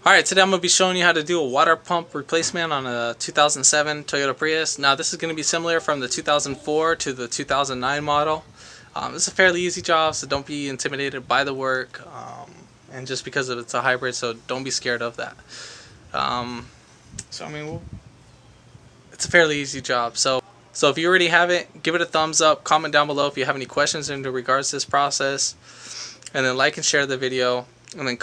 Alright, today I'm going to be showing you how to do a water pump replacement on a 2007 Toyota Prius. Now this is going to be similar from the 2004 to the 2009 model. It's a fairly easy job, so don't be intimidated by the work, and just because it's a hybrid, so don't be scared of that. It's a fairly easy job. So if you already have it, give it a thumbs up, comment down below if you have any questions in regards to this process, and then like and share the video. And then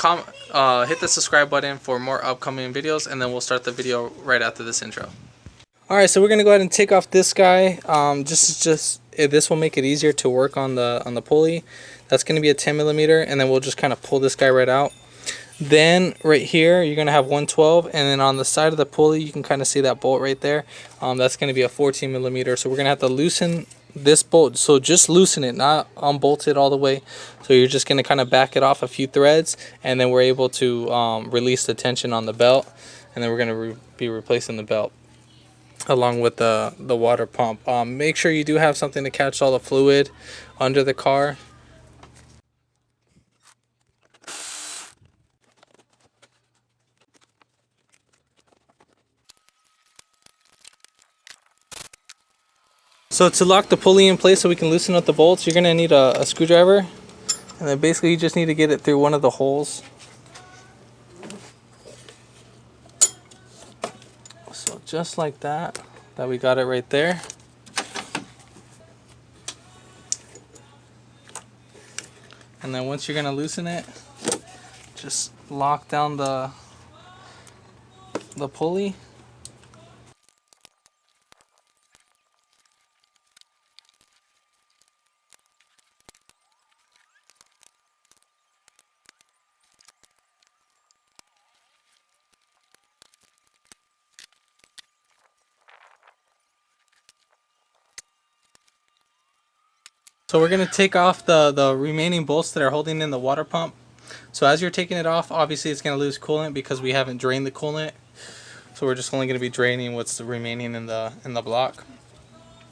hit the subscribe button for more upcoming videos, and then we'll start the video right after this intro. Alright, so we're going to go ahead and take off this guy. This will make it easier to work on the pulley. That's going to be a 10mm, and then we'll just kind of pull this guy right out. Then right here you're going to have 112, and then on the side of the pulley you can kind of see that bolt right there. That's going to be a 14mm, so we're going to have to loosen this bolt. So just loosen it, not unbolt it all the way. So you're just going to kind of back it off a few threads, and then we're able to release the tension on the belt, and then we're going to be replacing the belt along with the water pump. Make sure you do have something to catch all the fluid under the car. So to lock the pulley in place so we can loosen up the bolts, you're going to need a screwdriver. And then basically you just need to get it through one of the holes. So just like that we got it right there. And then once you're going to loosen it, just lock down the pulley. So we're going to take off the remaining bolts that are holding in the water pump. So as you're taking it off, obviously it's going to lose coolant because we haven't drained the coolant. So we're just only going to be draining what's remaining in the block,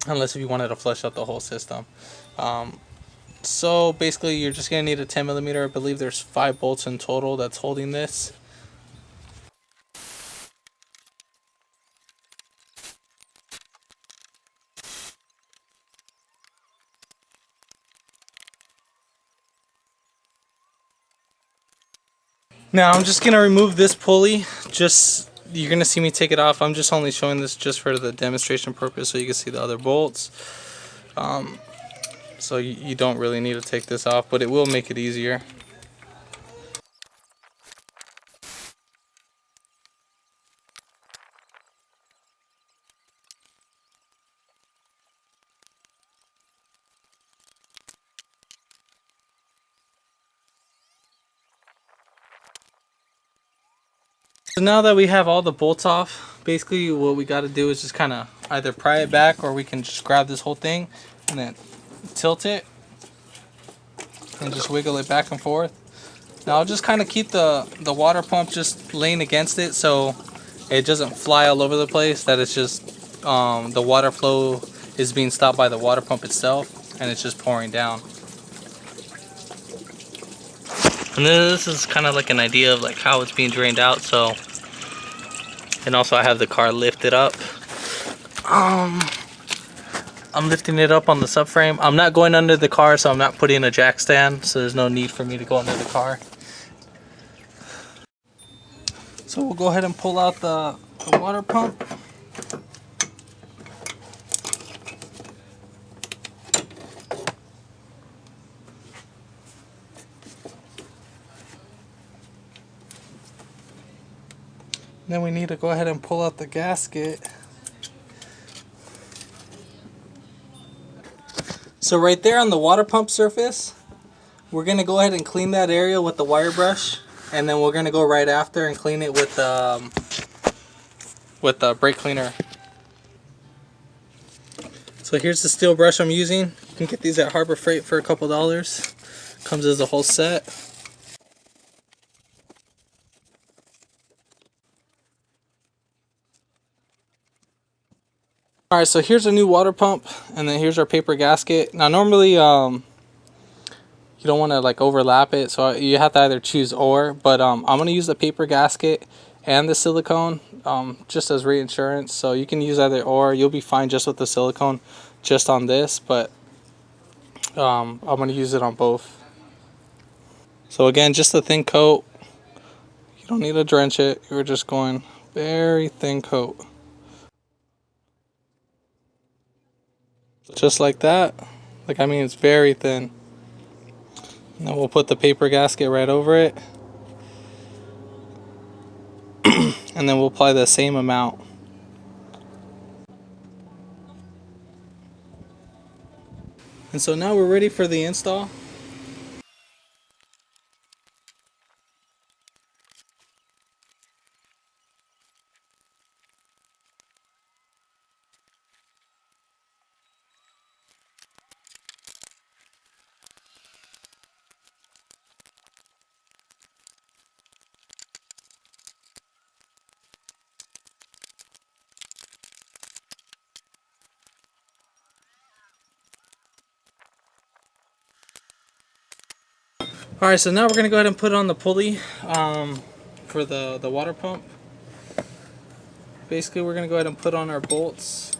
unless if you wanted to flush out the whole system. So basically you're just going to need a 10mm. I believe there's 5 bolts in total that's holding this. Now I'm just going to remove this pulley. You're going to see me take it off. I'm just only showing this just for the demonstration purpose so you can see the other bolts. So you don't really need to take this off, but it will make it easier. So now that we have all the bolts off, basically what we got to do is just kind of either pry it back, or we can just grab this whole thing and then tilt it and just wiggle it back and forth. Now I'll just kind of keep the water pump just laying against it so it doesn't fly all over the place, that it's just the water flow is being stopped by the water pump itself and it's just pouring down. And this is kind of like an idea of like how it's being drained out. So, and also I have the car lifted up. I'm lifting it up on the subframe. I'm not going under the car, so I'm not putting a jack stand, so there's no need for me to go under the car. So we'll go ahead and pull out the water pump. Then we need to go ahead and pull out the gasket. So right there on the water pump surface, we're going to go ahead and clean that area with the wire brush, and then we're going to go right after and clean it with the brake cleaner. So here's the steel brush I'm using. You can get these at Harbor Freight for a couple dollars. Comes as a whole set. Alright, so here's a new water pump, and then here's our paper gasket. Now normally you don't want to like overlap it, so you have to either choose or. But I'm going to use the paper gasket and the silicone just as reinsurance, so you can use either or. You'll be fine just with the silicone just on this, but I'm going to use it on both. So again, just a thin coat. You don't need to drench it. You're just going very thin coat, just like that. Like, I mean, it's very thin. And then we'll put the paper gasket right over it, and then we'll apply the same amount. And so now we're ready for the install. Alright, so now we're going to go ahead and put on the pulley for the water pump. Basically, we're going to go ahead and put on our bolts.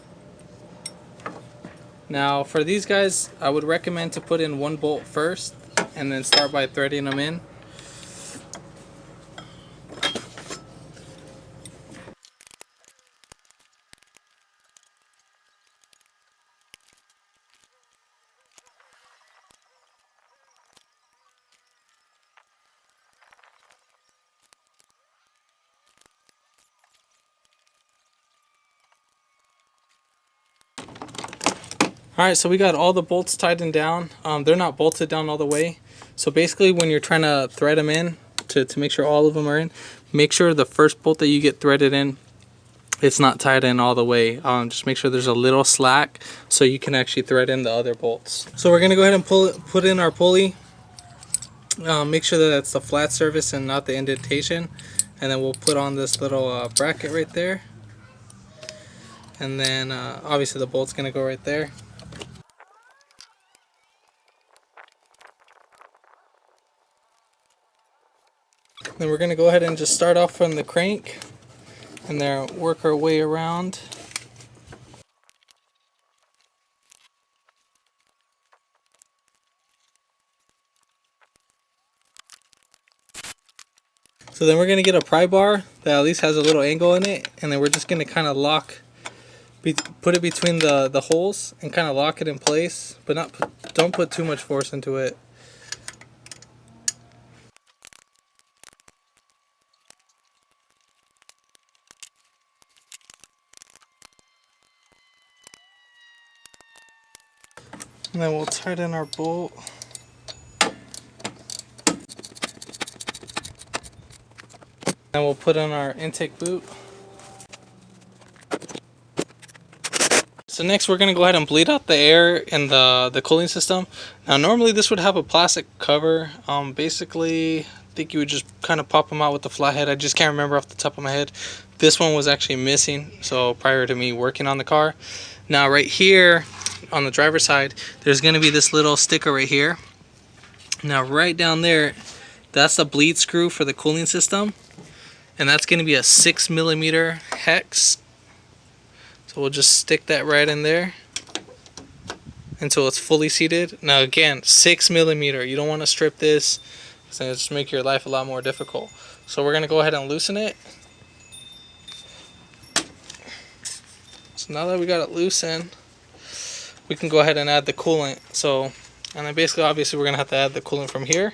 Now, for these guys, I would recommend to put in one bolt first and then start by threading them in. Alright, so we got all the bolts tightened down. They're not bolted down all the way. So basically, when you're trying to thread them in, to make sure all of them are in, make sure the first bolt that you get threaded in, it's not tied in all the way. Just make sure there's a little slack so you can actually thread in the other bolts. So we're going to go ahead and put in our pulley. Make sure that it's the flat surface and not the indentation. And then we'll put on this little bracket right there. And then obviously the bolt's going to go right there. Then we're going to go ahead and just start off from the crank and then work our way around. So then we're going to get a pry bar that at least has a little angle in it, and then we're just going to kind of put it between the holes and kind of lock it in place, but don't put too much force into it. And then we'll tighten our bolt. And we'll put on our intake boot. So next we're going to go ahead and bleed out the air in the cooling system. Now normally this would have a plastic cover. Basically, I think you would just kind of pop them out with the flathead. I just can't remember off the top of my head. This one was actually missing, so prior to me working on the car. Now right here on the driver's side, there's going to be this little sticker right here. Now right down there, that's the bleed screw for the cooling system, and that's going to be a 6mm hex. So we'll just stick that right in there until it's fully seated. Now again, 6mm. You don't want to strip this, because it'll just make your life a lot more difficult. So we're going to go ahead and loosen it. So now that we got it loosened, we can go ahead and add the coolant. And then basically, obviously, we're going to have to add the coolant from here.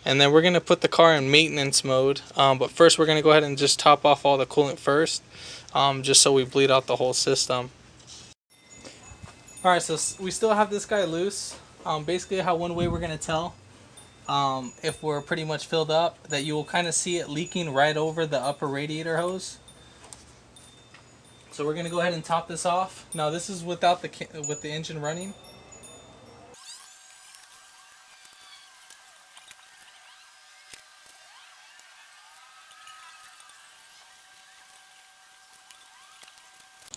And then we're going to put the car in maintenance mode. But first, we're going to go ahead and just top off all the coolant first, just so we bleed out the whole system. Alright, so we still have this guy loose. Basically, how one way we're going to tell if we're pretty much filled up, that you will kind of see it leaking right over the upper radiator hose. So we're going to go ahead and top this off. Now this is with the engine running.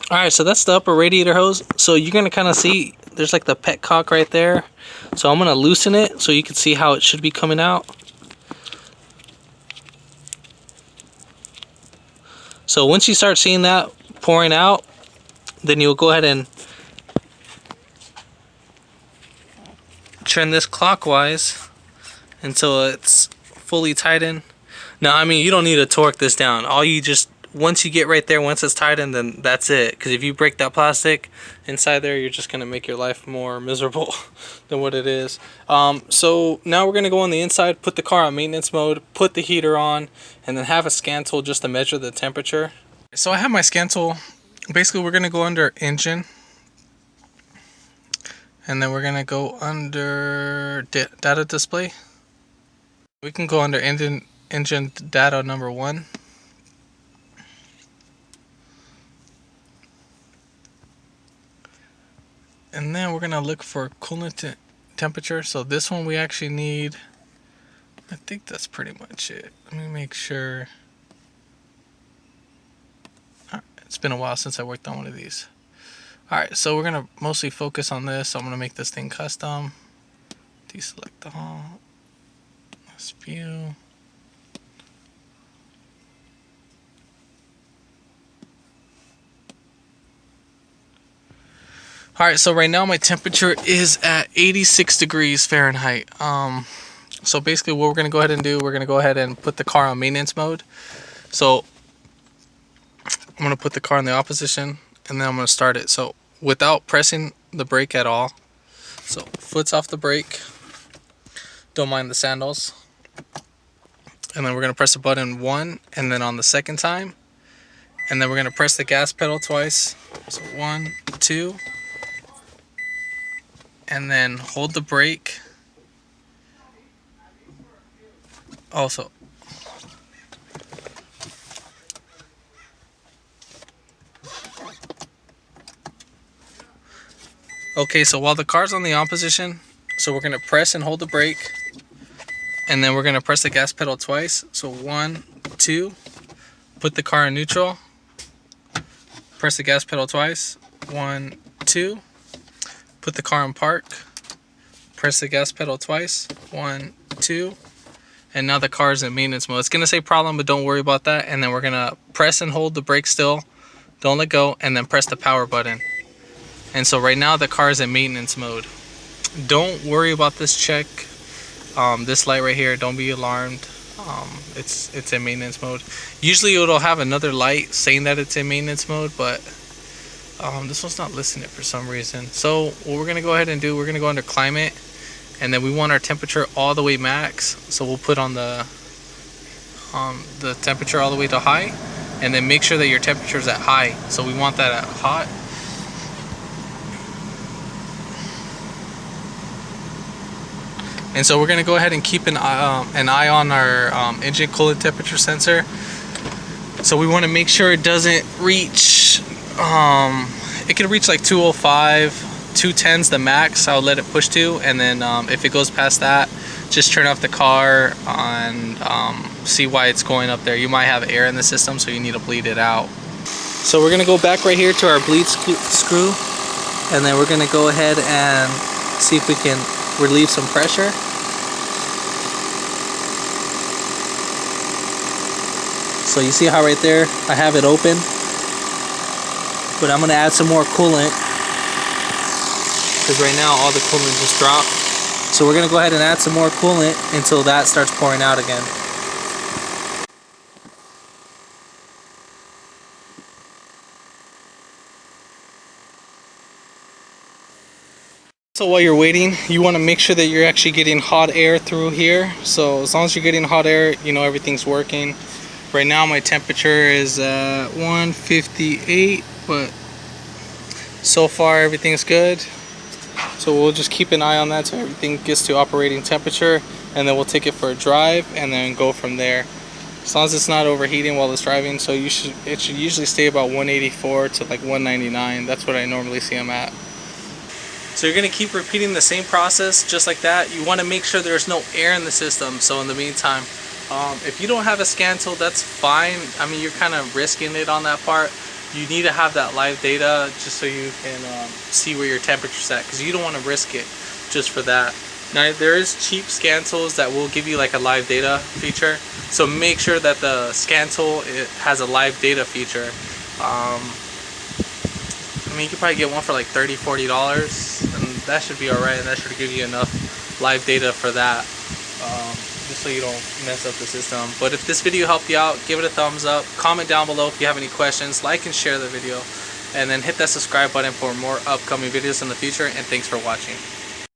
Alright, so that's the upper radiator hose. So you're going to kind of see there's like the petcock right there. So I'm gonna loosen it so you can see how it should be coming out. So once you start seeing that pouring out, then you'll go ahead and turn this clockwise until it's fully tightened. Now, I mean, you don't need to torque this down. All you just, once you get right there, once it's tightened, then that's it. Because if you break that plastic inside there, you're just going to make your life more miserable than what it is. So now we're going to go on the inside, put the car on maintenance mode, put the heater on, and then have a scan tool just to measure the temperature. So I have my scan tool. Basically, we're going to go under engine. And then we're going to go under data display. We can go under engine data number 1. And then we're going to look for coolant temperature. So this one we actually need, I think that's pretty much it. Let me make sure. It's been a while since I worked on one of these. Alright, so we're going to mostly focus on this. So I'm going to make this thing custom. Deselect all. View. Alright, so right now my temperature is at 86 degrees Fahrenheit. So basically what we're going to go ahead and do, we're going to go ahead and put the car on maintenance mode. So I'm going to put the car in the opposition, and then I'm going to start it. So without pressing the brake at all. So foot's off the brake. Don't mind the sandals. And then we're going to press the button 1, and then on the second time. And then we're going to press the gas pedal twice. So 1, 2. And then hold the brake. Also. Okay, so while the car's on the on position, so we're going to press and hold the brake. And then we're going to press the gas pedal twice. So 1, 2. Put the car in neutral. Press the gas pedal twice. 1, 2. Put the car in park. Press the gas pedal twice. 1, 2. And now the car is in maintenance mode. It's going to say problem, but don't worry about that. And then we're going to press and hold the brake still. Don't let go. And then press the power button. And so right now the car is in maintenance mode. Don't worry about this check. This light right here, don't be alarmed. It's in maintenance mode. Usually it'll have another light saying that it's in maintenance mode, but this one's not listing it for some reason. So what we're gonna go ahead and do, we're gonna go under climate, and then we want our temperature all the way max. So we'll put on the temperature all the way to high, and then make sure that your temperature is at high. So we want that at hot. And so we're going to go ahead and keep an eye on our engine coolant temperature sensor. So we want to make sure it doesn't reach, it can reach like 205, 210's the max. I'll let it push to, and then if it goes past that, just turn off the car and see why it's going up there. You might have air in the system, so you need to bleed it out. So we're going to go back right here to our bleed screw, and then we're going to go ahead and see if we can relieve some pressure. So you see how right there I have it open, but I'm going to add some more coolant because right now all the coolant just dropped. So we're going to go ahead and add some more coolant until that starts pouring out again. So while you're waiting, you want to make sure that you're actually getting hot air through here. So as long as you're getting hot air, you know everything's working. Right now my temperature is 158, but so far everything's good. So we'll just keep an eye on that so everything gets to operating temperature, and then we'll take it for a drive and then go from there. As long as it's not overheating while it's driving, so it should usually stay about 184 to like 199. That's what I normally see them at. So you're going to keep repeating the same process just like that. You want to make sure there's no air in the system. So in the meantime, if you don't have a scan tool, that's fine. I mean, you're kind of risking it on that part. you need to have that live data just so you can see where your temperature's at, because you don't want to risk it just for that. Now there is cheap scan tools that will give you like a live data feature, so make sure that the scan tool has a live data feature. I mean, you could probably get one for like $30–40, and that should be alright, and that should give you enough live data for that, just so you don't mess up the system. But if this video helped you out, give it a thumbs up, comment down below if you have any questions, like and share the video, and then hit that subscribe button for more upcoming videos in the future, and thanks for watching.